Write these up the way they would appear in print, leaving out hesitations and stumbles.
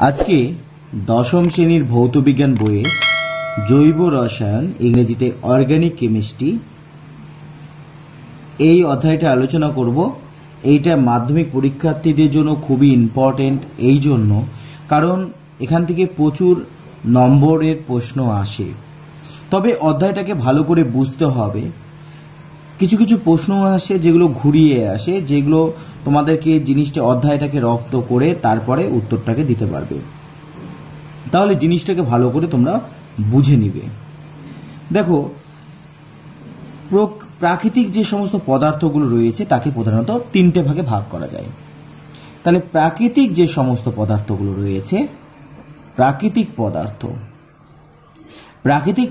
আজকে দশম শ্রেণীর ভৌতবিজ্ঞান বইয়ে জৈব রসায়ন, ইংরেজিতে অর্গানিক কেমিস্ট্রি, এই অধ্যায়টা আলোচনা করব। এইটা মাধ্যমিক পরীক্ষার্থীদের জন্য খুবই ইম্পর্টেন্ট, এই জন্য কারণ এখান থেকে প্রচুর নম্বরের প্রশ্ন আসে। তবে অধ্যায়টাকে ভালো করে বুঝতে হবে। কিছু কিছু প্রশ্ন আসে যেগুলো ঘুরিয়ে আসে, যেগুলো তোমাদেরকে জিনিসটা অধ্যায়টাকে রপ্ত করে তারপরে উত্তরটাকে দিতে পারবে। তাহলে জিনিসটাকে ভালো করে তোমরা বুঝে নিবে। দেখো, প্রাকৃতিক যে সমস্ত পদার্থগুলো রয়েছে তাকে প্রধানত তিনটে ভাগে ভাগ করা যায়। তাহলে প্রাকৃতিক যে সমস্ত পদার্থগুলো রয়েছে, প্রাকৃতিক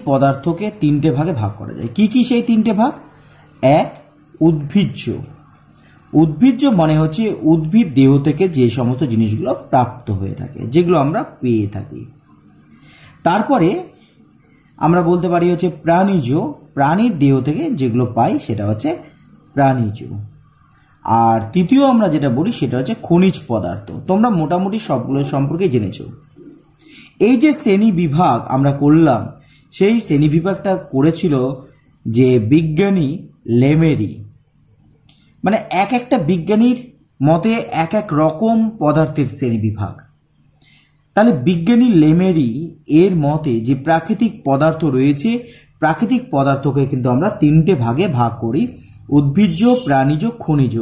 পদার্থকে তিনটে ভাগে ভাগ করা যায়। কি কি সেই তিনটে ভাগ? এক, উদ্ভিজ্জ। উদ্ভিজ্জ মানে হচ্ছে উদ্ভিদ দেহ থেকে যে সমস্ত জিনিসগুলো প্রাপ্ত হয়ে থাকে, যেগুলো আমরা পেয়ে থাকি। তারপরে আমরা বলতে পারি হচ্ছে প্রাণীজ, প্রাণীর দেহ থেকে যেগুলো পাই সেটা হচ্ছে প্রাণীজ। আর তৃতীয় আমরা যেটা বলি সেটা হচ্ছে খনিজ পদার্থ। তোমরা মোটামুটি সবগুলো সম্পর্কে জেনেছো। এই যে শ্রেণী বিভাগ আমরা করলাম, সেই শ্রেণী বিভাগটা করেছিল যে বিজ্ঞানী লেমেরি। মানে এক একটা বিজ্ঞানীর মতে এক এক রকম পদার্থের শ্রেণী বিভাগ। তাহলে বিজ্ঞানী লেমেরি এর মতে যে প্রাকৃতিক পদার্থ রয়েছে, প্রাকৃতিক পদার্থকে কিন্তু আমরা তিনটে ভাগে ভাগ করি: উদ্ভিজ্জ, প্রাণীজ, খনিজ।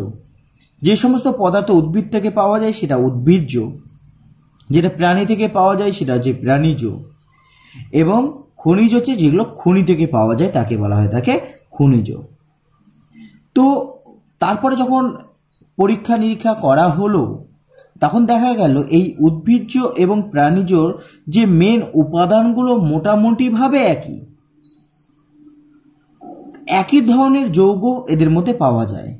যে সমস্ত পদার্থ উদ্ভিদ থেকে পাওয়া যায় সেটা উদ্ভিজ্জ, যেটা প্রাণী থেকে পাওয়া যায় সেটা হচ্ছে প্রাণীজ, এবং খনিজ হচ্ছে যেগুলো খনি থেকে পাওয়া যায় তাকে বলা হয় থাকে খনিজ। তো তারপরে যখন পরীক্ষা নিরীক্ষা করা হলো, তখন দেখা গেল এই উদ্ভিজ্জ এবং প্রাণীজর যে মেন উপাদানগুলো মোটামুটিভাবে একই ধরনের যৌগ এদের মধ্যে পাওয়া যায়।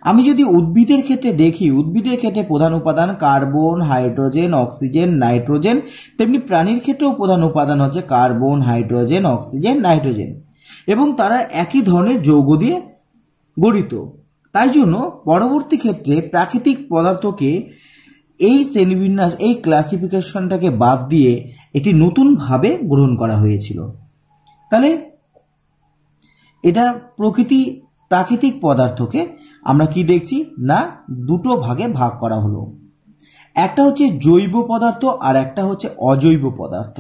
আমি যদি উদ্ভিদের ক্ষেত্রে দেখি, উদ্ভিদের ক্ষেত্রে প্রধান উপাদান কার্বন, হাইড্রোজেন, অক্সিজেন, নাইট্রোজেন। তেমনি প্রাণীর ক্ষেত্রেও প্রধান উপাদান হচ্ছে কার্বন, হাইড্রোজেন, অক্সিজেন, নাইট্রোজেন, এবং তারা একই ধরনের যৌগ দিয়ে গঠিত। তাই জন্য পরবর্তী ক্ষেত্রে প্রাকৃতিক পদার্থকে এই শ্রেণীবিন্যাস, এই ক্লাসিফিকেশনটাকে বাদ দিয়ে এটি নতুনভাবে গ্রহণ করা হয়েছিল। তাহলে এটা প্রাকৃতিক পদার্থকে আমরা কি দেখছি না, দুটো ভাগে ভাগ করা হলো। একটা হচ্ছে জৈব পদার্থ আর একটা হচ্ছে অজৈব পদার্থ।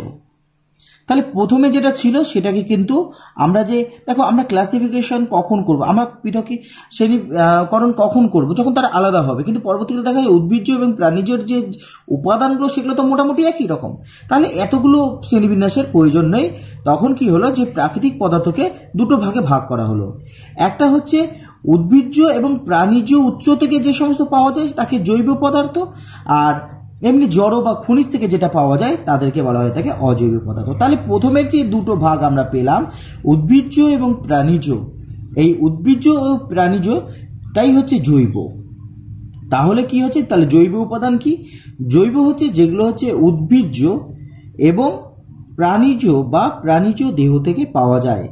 তাহলে প্রথমে যেটা ছিল সেটাকে কিন্তু আমরা আমরা ক্লাসিফিকেশন কখন করব, আমরা পৃথক শ্রেণীকরণ কখন করব, যখন তারা আলাদা হবে। কিন্তু পরবর্তীতে দেখা যায় উদ্ভিজ্জ এবং প্রাণীজের যে উপাদানগুলো সেগুলো তো মোটামুটি একই রকম। তাহলে এতগুলো শ্রেণীবিন্যাসের প্রয়োজন নেই। তখন কি হলো যে প্রাকৃতিক পদার্থকে দুটো ভাগে ভাগ করা হলো। একটা হচ্ছে উদ্ভিজ্জ এবং প্রাণীজ উৎস থেকে যে সমস্ত পাওয়া যায় তাকে জৈব পদার্থ, আর এমনি জড় বা খনিজ থেকে যেটা পাওয়া যায় তাদেরকে বলা হয়ে থাকে অজৈব পদার্থ। তাহলে প্রথমের যে দুটো ভাগ আমরা পেলাম, উদ্ভিজ্জ এবং প্রাণীজ, এই উদ্ভিজ্জ ও প্রাণীজটাই হচ্ছে জৈব। তাহলে কি হচ্ছে, তাহলে জৈব উপাদান কি? জৈব হচ্ছে যেগুলো হচ্ছে উদ্ভিজ্জ এবং প্রাণীজ বা প্রাণীজ দেহ থেকে পাওয়া যায়,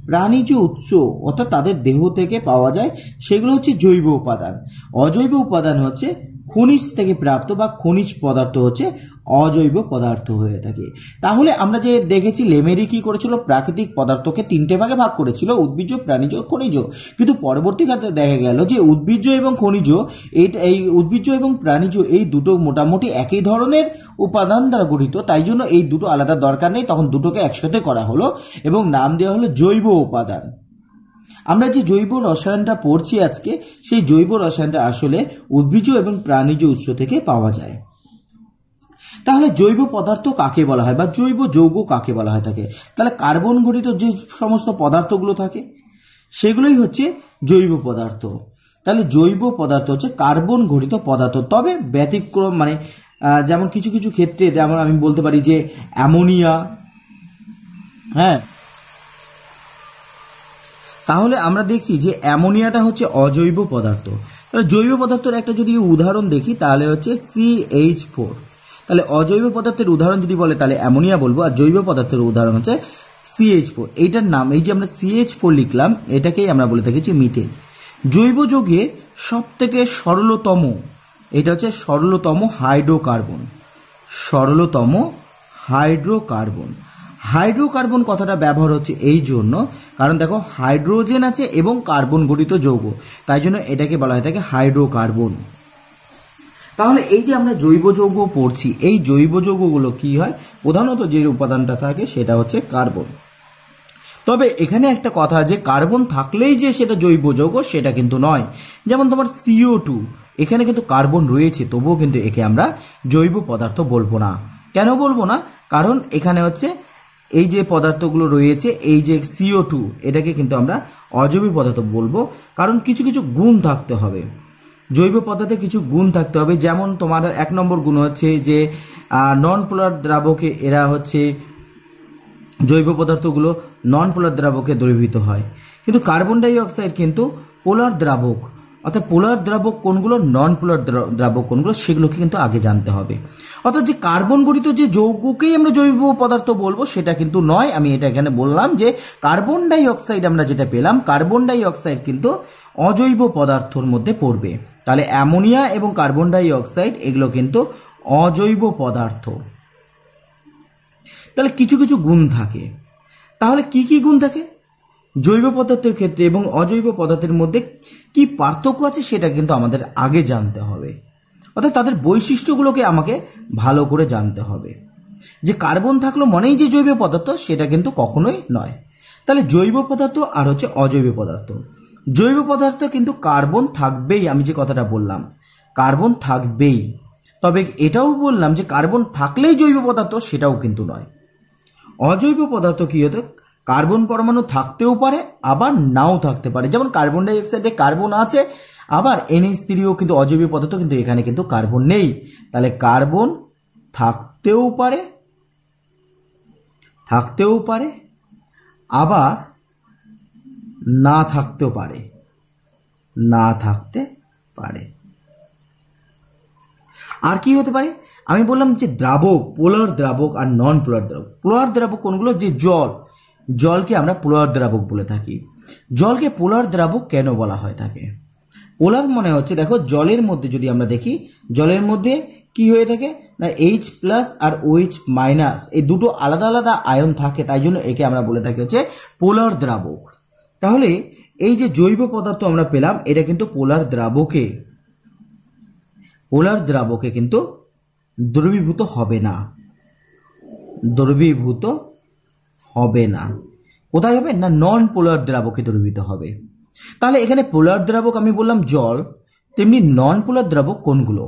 প্রাণীজ উৎস অর্থাৎ তাদের দেহ থেকে পাওয়া যায়, সেগুলো হচ্ছে জৈব উপাদান। অজৈব উপাদান হচ্ছে খনিজ থেকে প্রাপ্ত বা খনিজ পদার্থ হচ্ছে অজৈব পদার্থ হয়ে থাকে। তাহলে আমরা যে দেখেছি লেমেরি কি করেছিল, প্রাকৃতিক পদার্থকে তিনটে ভাগে ভাগ করেছিল: উদ্ভিজ্জ, প্রাণীজ, খনিজ। কিন্তু পরবর্তীকালে দেখা গেল যে উদ্ভিজ্জ এবং খনিজ, এই উদ্ভিজ্জ এবং প্রাণীজ এই দুটো মোটামুটি একই ধরনের উপাদান দ্বারা গঠিত। তাই জন্য এই দুটো আলাদা দরকার নেই, তখন দুটোকে একসাথে করা হলো এবং নাম দেওয়া হলো জৈব উপাদান। আমরা যে জৈব রসায়নটা পড়ছি আজকে, সেই জৈব রসায়নটা আসলে উদ্ভিজ্জ এবং প্রাণীজ উৎস থেকে পাওয়া যায়। তাহলে জৈব পদার্থ কাকে বলা হয় বা জৈব যৌগ কাকে বলা হয় থাকে? তাহলে কার্বন ঘটিত যে সমস্ত পদার্থগুলো থাকে সেগুলোই হচ্ছে জৈব পদার্থ। তাহলে জৈব পদার্থ হচ্ছে কার্বন ঘটিত পদার্থ। তবে ব্যতিক্রম, মানে যেমন কিছু কিছু ক্ষেত্রে যেমন আমি বলতে পারি যে অ্যামোনিয়া, হ্যাঁ, তাহলে আমরা দেখছি যে অ্যামোনিয়াটা হচ্ছে অজৈব পদার্থ। তাহলে জৈব পদার্থের একটা যদি উদাহরণ দেখি তাহলে হচ্ছে CH4। তাহলে অজৈব পদার্থের উদাহরণ যদি বলে তাহলে অ্যামোনিয়া বলবো, আর জৈব পদার্থের উদাহরণ হচ্ছে CH4। এইটার নাম, এই যে আমরা CH4 লিখলাম, এটাকেই আমরা বলে থাকি মিথেন। জৈব যৌগের সব থেকে সরলতম, এটা হচ্ছে সরলতম হাইড্রোকার্বন। সরলতম হাইড্রোকার্বন। হাইড্রোকার্বন কথাটা ব্যবহার হচ্ছে এই জন্য, কারণ দেখো হাইড্রোজেন আছে এবং কার্বন গঠিত যৌগ, তাই জন্য এটাকে বলা হয়ে থাকে হাইড্রোকার্বন। তাহলে এই যে আমরা জৈব যৌগ পড়ছি, এই জৈব যৌগগুলো কি হয়, প্রধানত যে উপাদানটা থাকে সেটা হচ্ছে কার্বন। তবে এখানে একটা কথা, যে কার্বন থাকলেই যে সেটা জৈব যৌগ সেটা কিন্তু নয়। যেমন তোমার CO2, এখানে কিন্তু কার্বন রয়েছে, তবুও কিন্তু একে আমরা জৈব পদার্থ বলবো না। কেন বলবো না? কারণ এখানে হচ্ছে এই যে পদার্থগুলো রয়েছে, এই যে CO2, এটাকে কিন্তু আমরা অজৈব পদার্থ বলবো, কারণ কিছু কিছু গুণ থাকতে হবে, জৈব পদার্থে কিছু গুণ থাকতে হবে। যেমন তোমার 1 নম্বর গুণ হচ্ছে যে নন পোলার দ্রাবকে এরা হচ্ছে জৈব পদার্থগুলো নন পোলার দ্রাবকে দ্রবীভূত হয়, কিন্তু কার্বন ডাই অক্সাইড কিন্তু পোলার দ্রাবক। অর্থাৎ পোলার দ্রাবক কোনগুলো, নন পোলার দ্রাবক কোনগুলো, সেগুলোকে কিন্তু আগে জানতে হবে। অর্থাৎ যে কার্বন গঠিত যে যৌগকেই আমরা জৈব পদার্থ বলবো সেটা কিন্তু নয়। আমি এটা এখানে বললাম যে কার্বন ডাই অক্সাইড আমরা যেটা পেলাম, কার্বন ডাই অক্সাইড কিন্তু অজৈব পদার্থর মধ্যে পড়বে। তাহলে অ্যামোনিয়া এবং কার্বন ডাই অক্সাইড এগুলো কিন্তু অজৈব পদার্থ। তাহলে কিছু কিছু গুণ থাকে। তাহলে কি কি গুণ থাকে জৈব পদার্থের ক্ষেত্রে এবং অজৈব পদার্থের মধ্যে কি পার্থক্য আছে, সেটা কিন্তু আমাদের আগে জানতে হবে। অর্থাৎ তাদের বৈশিষ্ট্যগুলোকে আমাকে ভালো করে জানতে হবে। যে কার্বন থাকলো মনেই যে জৈব পদার্থ, সেটা কিন্তু কখনোই নয়। তাহলে জৈব পদার্থ আর হচ্ছে অজৈব পদার্থ। জৈব পদার্থ কিন্তু কার্বন থাকবেই, আমি যে কথাটা বললাম কার্বন থাকবেই। তবে এটাও বললাম যে কার্বন থাকলেই জৈব পদার্থ, সেটাও কিন্তু নয়। অজৈব পদার্থ কি হতো, কার্বন পরমাণু থাকতেও পারে আবার নাও থাকতে পারে। যেমন কার্বন ডাই অক্সাইডে কার্বন আছে, আবার NH3ও কিন্তু অজৈব পদার্থ, কিন্তু এখানে কিন্তু কার্বন নেই। তাহলে কার্বন থাকতেও পারে আবার না থাকতে পারে। আর কি হতে পারে, আমি বললাম যে দ্রাবক, পোলার দ্রাবক আর নন পোলার দ্রাবক। পোলার দ্রাবক কোনগুলো, যে জলকে আমরা পোলার দ্রাবক বলে থাকি। জলকে পোলার দ্রাবক কেন বলা হয় থাকে? পোলার মনে হচ্ছে, দেখো জলের মধ্যে যদি আমরা দেখি, জলের মধ্যে কি হয়ে থাকে না H+ আর OH- এই দুটো আলাদা আলাদা আয়ন থাকে, তাই জন্য একে আমরা বলে থাকি হচ্ছে পোলার দ্রাবক। তাহলে এই যে জৈব পদার্থ আমরা পেলাম, এটা কিন্তু পোলার দ্রাবকে কিন্তু দ্রবীভূত হবে না। কোথায় হবে না, নন পোলার দ্রাবকে দ্রবীভূত হবে। তাহলে এখানে পোলার দ্রাবক আমি বললাম জল, তেমনি নন পোলার দ্রাবক কোনগুলো?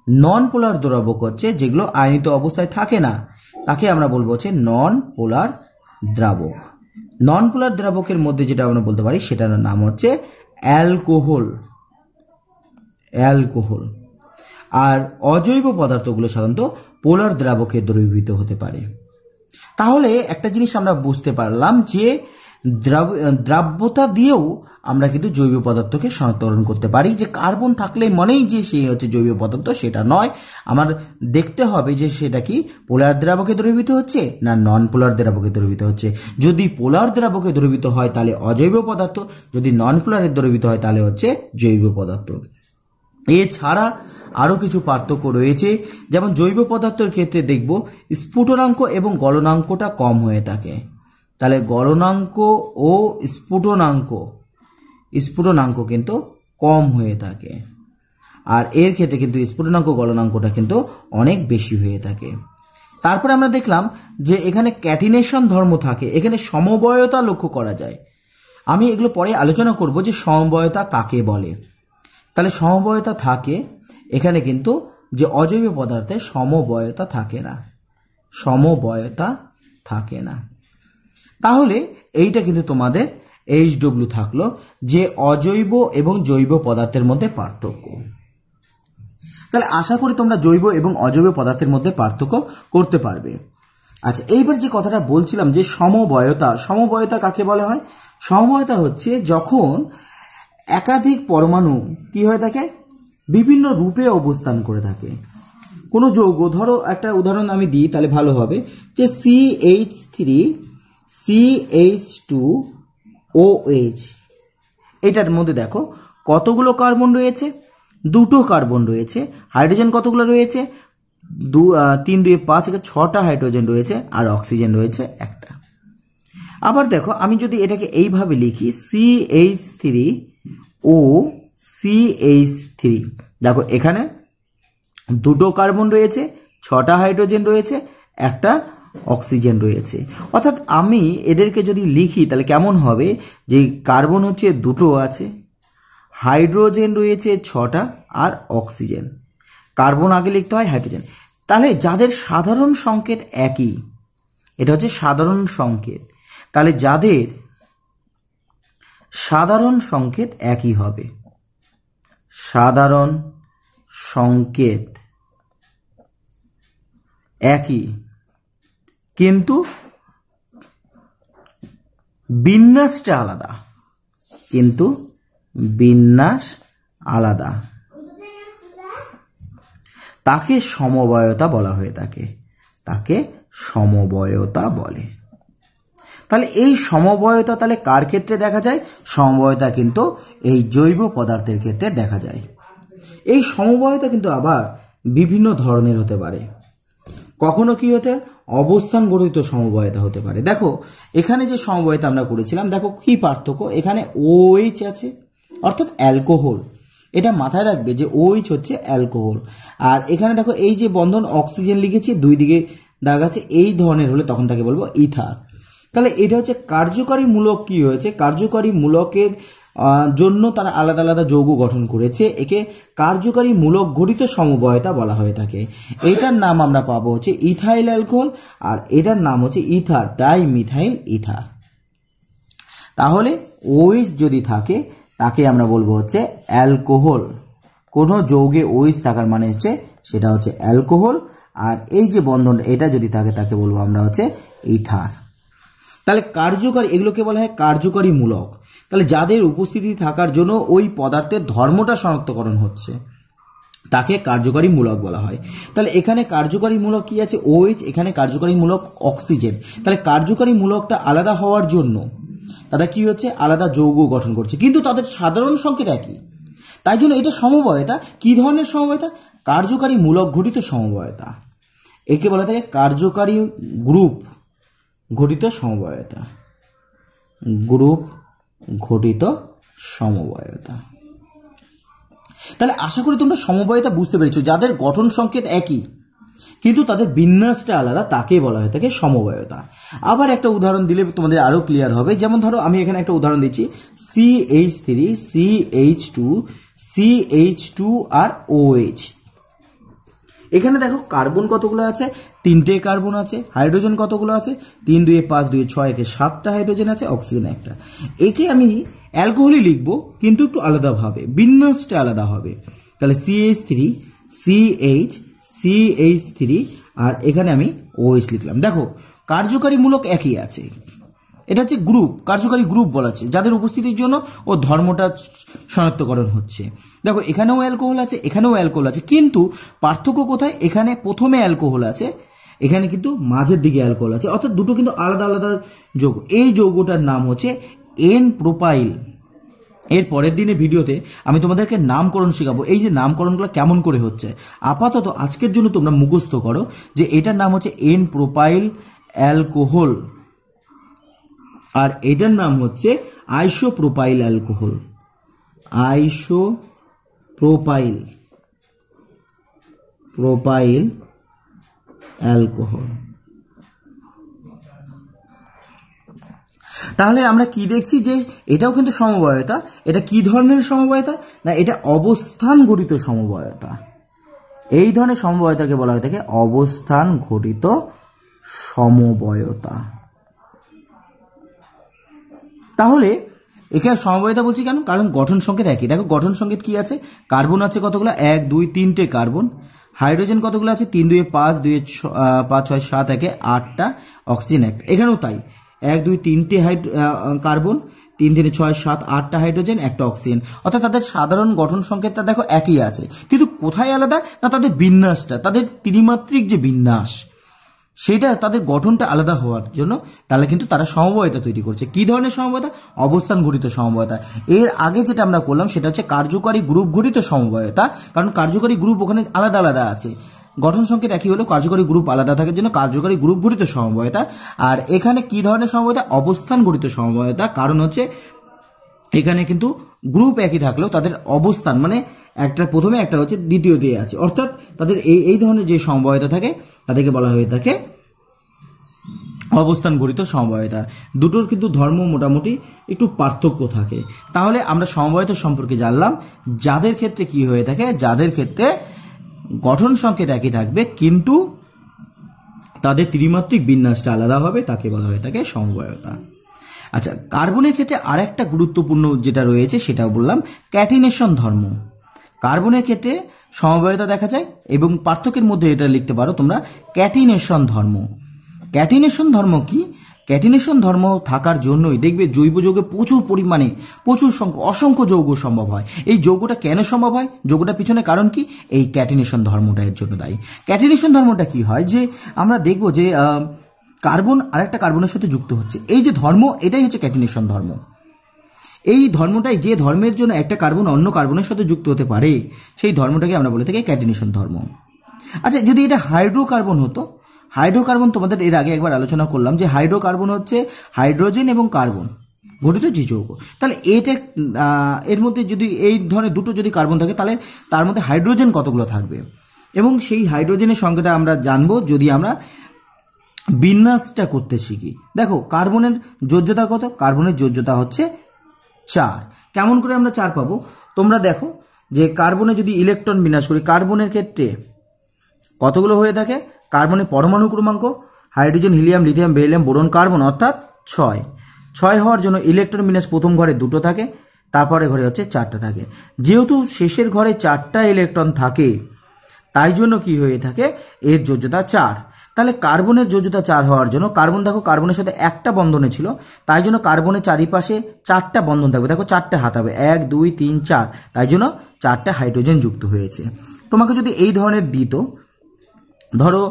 নন পোলার দ্রাবক হচ্ছে যেগুলো আয়নিত অবস্থায় থাকে না, তাকে আমরা বলবো হচ্ছে নন পোলার দ্রাবক। নন পোলার দ্রাবকের মধ্যে যেটা আমরা বলতে পারি সেটার নাম হচ্ছে অ্যালকোহল। আর অজৈব পদার্থগুলো সাধারণত পোলার দ্রাবকে দ্রবীভূত হতে পারে। তাহলে একটা জিনিস আমরা বুঝতে পারলাম যে দ্রাব্যতা দিয়েও আমরা কিন্তু জৈব পদার্থকে শনাক্তকরণ করতে পারি। যে কার্বন থাকলে মনেই যে সে হচ্ছে জৈব পদার্থ, সেটা নয়। আমার দেখতে হবে যে সেটা কি পোলার দ্রাবকে দ্রবীভূত হচ্ছে না নন পোলার দ্রাবকে দ্রবীভূত হচ্ছে। যদি পোলার দ্রাবকে দ্রবীভূত হয় তাহলে অজৈব পদার্থ, যদি নন পোলারে দ্রবীভূত হয় তাহলে হচ্ছে জৈব পদার্থ। এছাড়া আরো কিছু পার্থক্য রয়েছে। যেমন জৈব পদার্থের ক্ষেত্রে দেখব স্ফুটনাঙ্ক এবং গলনাঙ্কটা কম হয়ে থাকে। তাহলে গলনাঙ্ক ও স্ফুটনাঙ্ক কিন্তু কম হয়ে থাকে, আর এর ক্ষেত্রে কিন্তু স্ফুটনাঙ্ক গলনাঙ্কটা কিন্তু অনেক বেশি হয়ে থাকে। তারপরে আমরা দেখলাম যে এখানে ক্যাটিনেশন ধর্ম থাকে, এখানে সমবয়তা লক্ষ্য করা যায়। আমি এগুলো পরে আলোচনা করব যে সমবয়তা কাকে বলে। তাহলে সমবয়তা থাকে এখানে, কিন্তু যে অজৈব পদার্থে সমবয়তা থাকে না। তাহলে এইটা কিন্তু তোমাদের HW থাকলো, যে অজৈব এবং জৈব পদার্থের মধ্যে পার্থক্য। তাহলে আশা করি তোমরা জৈব এবং অজৈব পদার্থের মধ্যে পার্থক্য করতে পারবে। আচ্ছা, এইবার যে কথাটা বলছিলাম যে সমবয়তা কাকে বলা হয়? সমবয়তা হচ্ছে যখন একাধিক পরমাণু কি হয়ে থাকে, বিভিন্ন রূপে অবস্থান করে থাকে। কোনো যৌগ, ধরো একটা উদাহরণ আমি দিই তাহলে ভালো হবে, যে CH3CH2OH, এটার মধ্যে দেখো কতগুলো কার্বন রয়েছে, দুটো কার্বন রয়েছে। হাইড্রোজেন কতগুলো রয়েছে? 3 2 5 এখানে 6টা হাইড্রোজেন রয়েছে আর অক্সিজেন রয়েছে একটা। আবার দেখো আমি যদি এটাকে এইভাবে লিখি CH3OCH3, দেখো এখানে 2টো কার্বন রয়েছে, 6টা হাইড্রোজেন রয়েছে, একটা অক্সিজেন রয়েছে। অর্থাৎ আমি এদেরকে যদি লিখি তাহলে কেমন হবে, যে কার্বন হচ্ছে 2টো আছে, হাইড্রোজেন রয়েছে 6টা আর অক্সিজেন, কার্বন আগে লিখতে হয় হাইড্রোজেন। তাহলে যাদের সাধারণ সংকেত একই, এটা হচ্ছে সাধারণ সংকেত, তাহলে যাদের সাধারণ সংকেত একই হবে, সাধারণ সংকেত একই কিন্তু বিন্যাসটা আলাদা, কিন্তু বিন্যাস আলাদা, তাকে সমবয়তা বলা হয়ে থাকে, তাকে সমবয়তা বলে। তাহলে এই সমবয়তা তাহলে কার ক্ষেত্রে দেখা যায়? সমবয়তা কিন্তু এই জৈব পদার্থের ক্ষেত্রে দেখা যায়। এই সমবয়তা কিন্তু আবার বিভিন্ন ধরনের হতে পারে। কখনো কি হতে অবস্থান গঠিত সমবয়তা হতে পারে। দেখো এখানে যে সমবয়তা আমরা করেছিলাম, দেখো কি পার্থক্য, এখানে OH আছে অর্থাৎ অ্যালকোহল, এটা মাথায় রাখবে যে OH হচ্ছে অ্যালকোহল। আর এখানে দেখো এই যে বন্ধন অক্সিজেন লিখেছি, দুই দিকে দাগ আছে, এই ধরনের হলে তখন তাকে বলবো ইথার। তাহলে এটা হচ্ছে কার্যকারী মূলক কি হয়েছে, কার্যকারী মূলকের জন্য তারা আলাদা আলাদা যৌগ গঠন করেছে, একে কার্যকারী মূলক ঘটিত সমবয়তা বলা হয়ে থাকে। এটার নাম আমরা পাবো হচ্ছে ইথাইল অ্যালকোহল, আর এটার নাম হচ্ছে ইথার, ডাইমিথাইল ইথার। তাহলে OH যদি থাকে তাকে আমরা বলবো হচ্ছে অ্যালকোহল, কোনো যৌগে OH থাকার মানে হচ্ছে সেটা হচ্ছে অ্যালকোহল, আর এই যে বন্ধন এটা যদি থাকে তাকে বলবো আমরা হচ্ছে ইথার। তাহলে কার্যকারী, এগুলোকে বলা হয় কার্যকারী মূলক। তাহলে যাদের উপস্থিতি থাকার জন্য ওই পদার্থের ধর্মটা শনাক্তকরণ হচ্ছে তাকে কার্যকারী মূলক বলা হয়। তাহলে এখানে কার্যকারী মূলক কি আছে? OH, এখানে কার্যকারী মূলক অক্সিজেন। তাহলে কার্যকারী মূলকটা আলাদা হওয়ার জন্য তারা কি হচ্ছে, আলাদা যৌগ গঠন করছে, কিন্তু তাদের সাধারণ সংকেত একই, তাই জন্য এটা সমবয়তা। কি ধরনের সমবয়তা? কার্যকারী মূলক ঘটিত সমবয়তা, একে বলা থাকে কার্যকারী গ্রুপ ঘটিত সমবয়তা, গ্রুপ ঘটিত সমবয়তা। তাহলে আশা করি তোমরা সমবয়তা বুঝতে পেরেছো, যাদের গঠন সংকেত একই কিন্তু তাদের বিন্যাসটা আলাদা, তাকে বলা হয়ে থাকে সমবয়তা। আবার একটা উদাহরণ দিলে তোমাদের আরো ক্লিয়ার হবে। যেমন ধরো আমি এখানে একটা উদাহরণ দিচ্ছি, CH3 CH2 CH2 আর OH। এখানে দেখো কার্বন কতগুলো আছে? 3টে কার্বন আছে। হাইড্রোজেন কতগুলো আছে? 3 2 5 2 6 একে 7টা হাইড্রোজেন আছে, অক্সিজেন একটা। একে আমি অ্যালকোহলই লিখবো কিন্তু একটু আলাদাভাবে, বিন্যাসটা আলাদা হবে। তাহলে CH3 CH3 আর এখানে আমি OH লিখলাম। দেখো কার্যকারী মূলক একই আছে, এটা হচ্ছে গ্রুপ, কার্যকারী গ্রুপ বলা আছে, যাদের উপস্থিতির জন্য ও ধর্মটা শনাক্তকরণ হচ্ছে। দেখো এখানেও অ্যালকোহল আছে, এখানেও অ্যালকোহল আছে, কিন্তু পার্থক্য কোথায়? এখানে প্রথমে অ্যালকোহল আছে, এখানে কিন্তু মাঝের দিকে অ্যালকোহল আছে, অর্থাৎ দুটো কিন্তু আলাদা আলাদা যৌগ। এই যৌগটার নাম হচ্ছে N প্রোপাইল। এর পরের দিনে ভিডিওতে আমি তোমাদেরকে নামকরণ শেখাবো, এই যে নামকরণগুলো কেমন করে হচ্ছে। আপাতত আজকের জন্য তোমরা মুখস্থ করো যে এটার নাম হচ্ছে N প্রোপাইল অ্যালকোহল, আর এটার নাম হচ্ছে আইসোপ্রোপাইল অ্যালকোহল, আইসোপ্রোপাইল অ্যালকোহল। তাহলে আমরা কি দেখছি যে এটাও কিন্তু সমবয়তা। এটা কি ধরনের সমবয়তা? না, এটা অবস্থান ঘটিত সমবয়তা। এই ধরনের সমবয়তাকে বলা হয়ে থাকে অবস্থান ঘটিত সমবয়তা। তাহলে এখানে সমবয়তা বলছি কেন? কারণ গঠন সংকেত একই। দেখো গঠন সংকেত কি আছে? কার্বন আছে কতগুলো? 1 2 3টে কার্বন। হাইড্রোজেন কতগুলো আছে? 3 2 5 2 5 6 7 একে 8টা, অক্সিজেন একটা। এখানেও তাই, 1 2 3টে কার্বন, 3 3 6 7 8টা হাইড্রোজেন, একটা অক্সিজেন। অর্থাৎ তাদের সাধারণ গঠন সংকেতটা দেখো একই আছে, কিন্তু কোথায় আলাদা? না তাদের বিন্যাসটা, তাদের ত্রিমাত্রিক যে বিন্যাস সেটা, তাদের গঠনটা আলাদা হওয়ার জন্য তাহলে কিন্তু তারা সমবয়তা তৈরি করছে। কি ধরনের সমবয়তা? অবস্থান ঘটিত সমবয়তা। এর আগে যেটা আমরা করলাম সেটা হচ্ছে কার্যকারী গ্রুপ ঘটিত সমবয়তা, কারণ কার্যকারী গ্রুপ ওখানে আলাদা আলাদা আছে। গঠন সংকেত একই হলেও কার্যকরী গ্রুপ আলাদা থাকার জন্য কার্যকরী গ্রুপ গঠিত সমবায়তা। আর এখানে কি ধরনের সমবায়তা? অবস্থান গঠিত সমবায়তা। কারণ হচ্ছে এখানে কিন্তু গ্রুপ একই থাকলেও তাদের অবস্থান মানে একটা প্রথমে একটা হচ্ছে দ্বিতীয় দিয়ে আছে, অর্থাৎ তাদের এই ধরনের যে সমবায়তা থাকে তাদেরকে বলা হয়ে থাকে অবস্থান গঠিত সমবায়তা। দুটোর কিন্তু ধর্ম মোটামুটি একটু পার্থক্য থাকে। তাহলে আমরা সমবায়তা সম্পর্কে জানলাম, যাদের ক্ষেত্রে কি হয়ে থাকে, যাদের ক্ষেত্রে গঠন সংকেত একই থাকবে কিন্তু তাদের ত্রিমাত্রিক বিন্যাসটা আলাদা হবে, তাকে বলা হয়ে থাকে সমবায়তা। আচ্ছা, কার্বনের ক্ষেত্রে আরেকটা গুরুত্বপূর্ণ যেটা রয়েছে সেটাও বললাম, ক্যাটিনেশন ধর্ম। কার্বনের ক্ষেত্রে সমবায়তা দেখা যায় এবং পার্থক্যের মধ্যে এটা লিখতে পারো তোমরা ক্যাটিনেশন ধর্ম। ক্যাটিনেশন ধর্ম কি? ক্যাটিনেশন ধর্ম থাকার জন্যই দেখবে জৈব যৌগে প্রচুর পরিমাণে অসংখ্য যৌগ সম্ভব হয়। এই যৌগটা কেন সম্ভব হয়? যৌগটার পিছনে কারণ কি? এই ক্যাটিনেশন ধর্মটা এর জন্য দায়ী। ক্যাটিনেশন ধর্মটা কি হয় যে আমরা দেখব যে কার্বন আরেকটা কার্বনের সাথে যুক্ত হচ্ছে, এই যে ধর্ম এটাই হচ্ছে ক্যাটিনেশন ধর্ম। এই ধর্মটাই, যে ধর্মের জন্য একটা কার্বন অন্য কার্বনের সাথে যুক্ত হতে পারে সেই ধর্মটাকে আমরা বলে থাকি ক্যাটিনেশন ধর্ম। আচ্ছা, যদি এটা হাইড্রোকার্বন হতো, হাইড্রোকার্বন তোমাদের এর আগে একবার আলোচনা করলাম যে হাইড্রোকার্বন হচ্ছে হাইড্রোজেন এবং কার্বন গঠিত যে যৌগ। তাহলে এর মধ্যে যদি এই ধরনের দুটো যদি কার্বন থাকে তাহলে তার মধ্যে হাইড্রোজেন কতগুলো থাকবে, এবং সেই হাইড্রোজেনের সংখ্যাটা আমরা জানবো যদি আমরা বিন্যাসটা করতে শিখি। দেখো কার্বনের যোজ্যতা কত? কার্বনের যোজ্যতা হচ্ছে 4। কেমন করে আমরা 4 পাবো? তোমরা দেখো যে কার্বনে যদি ইলেকট্রন বিন্যাস করি, কার্বনের ক্ষেত্রে কতগুলো হয়ে থাকে? কার্বনের পরমাণু ক্রমাঙ্ক hydrogen, helium, lithium, beryllium, boron, carbon অর্থাৎ 6। 6 হওয়ার জন্য ইলেকট্রন বিন্যাস প্রথম ঘরে 2টো থাকে, তারপরে ঘরে হচ্ছে 4টা থাকে। যেহেতু শেষের ঘরে 4টা ইলেকট্রন থাকে তাই জন্য কি হয়ে থাকে? এর যোজ্যতা 4। তাহলে কার্বনের যোজ্যতা 4 হওয়ার জন্য কার্বন দেখো কার্বনের সাথে একটা বন্ধনে ছিল, তাই জন্য কার্বনের চারিপাশে 4টা বন্ধন থাকবে। দেখো 4টে হাত হবে, 1 2 3 4, তাই জন্য 4টা হাইড্রোজেন যুক্ত হয়েছে। তোমাকে যদি এই ধরনের দিত, ধরো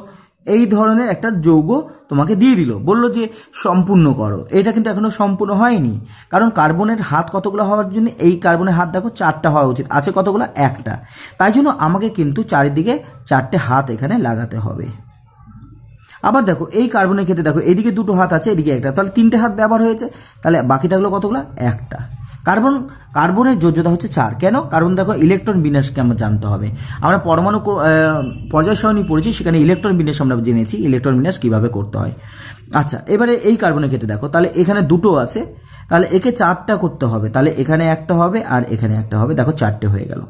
এই ধরনের একটা যৌগ তোমাকে দিয়ে দিল, বললো যে সম্পূর্ণ করো, এটা কিন্তু এখনো সম্পূর্ণ হয়নি। কারণ কার্বনের হাত কতগুলো হওয়ার জন্য, এই কার্বনের হাত দেখো 4টা হওয়া উচিত, আছে কতগুলো? 1টা। তাই জন্য আমাকে কিন্তু চারিদিকে 4টে হাত এখানে লাগাতে হবে। আবার দেখো এই কার্বনের ক্ষেত্রে দেখো এদিকে 2টো হাত আছে, এদিকে 1টা, তাহলে 3টে হাত ব্যবহার হয়েছে, তাহলে বাকি থাকলো কতগুলো? 1টা। কার্বনের যোজ্যতা হচ্ছে 4। কেন? কারণ দেখো ইলেকট্রন বিন্যাসকে আমরা জানতে হবে। আমরা পরমাণু পর্যায় সারণী পড়েছি, সেখানে ইলেকট্রন বিন্যাস আমরা জেনেছি ইলেকট্রন বিন্যাস কিভাবে করতে হয়। আচ্ছা, এবারে এই কার্বনের ক্ষেত্রে দেখো তাহলে এখানে 2টো আছে, তাহলে একে 4টা করতে হবে, তাহলে এখানে একটা হবে আর এখানে একটা হবে, দেখো 4টে হয়ে গেল।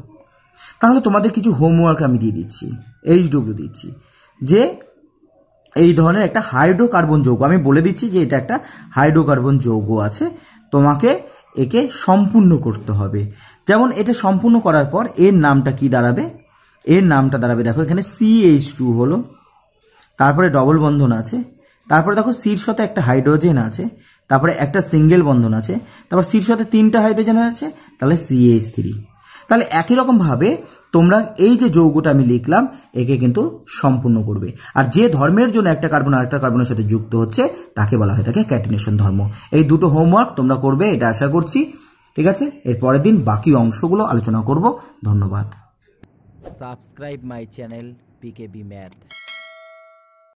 তাহলে তোমাদের কিছু হোমওয়ার্ক আমি দিয়ে দিচ্ছি, HW দিচ্ছি, যে এই ধরনের একটা হাইড্রোকার্বন যৌগ, আমি বলে দিচ্ছি যে এটা একটা হাইড্রোকার্বন যৌগ আছে, তোমাকে একে সম্পূর্ণ করতে হবে। যেমন এটা সম্পূর্ণ করার পর এর নামটা কি দাঁড়াবে? এর নামটা দাঁড়াবে দেখো এখানে CH2 হলো, তারপরে ডবল বন্ধন আছে, তারপরে দেখো সির সাথে একটা হাইড্রোজেন আছে, তারপরে একটা সিঙ্গেল বন্ধন আছে, তারপর সির সাথে 3টা হাইড্রোজেন আছে, তাহলে CH3। তাহলে একই রকম ভাবে তোমরা এই যে যৌগটা আমি লিখলাম একে কিন্তু সম্পূর্ণ করবে। আর যে ধর্মের জন্য একটা কার্বন আরেকটা কার্বনের সাথে যুক্ত হচ্ছে তাকে বলা হয়ে থাকে ক্যাটিনেশন ধর্ম। এই দুটো হোমওয়ার্ক তোমরা করবে, এটা আশা করছি। ঠিক আছে, এর পরের দিন বাকি অংশগুলো আলোচনা করব। ধন্যবাদ। Subscribe my channel PKB Math।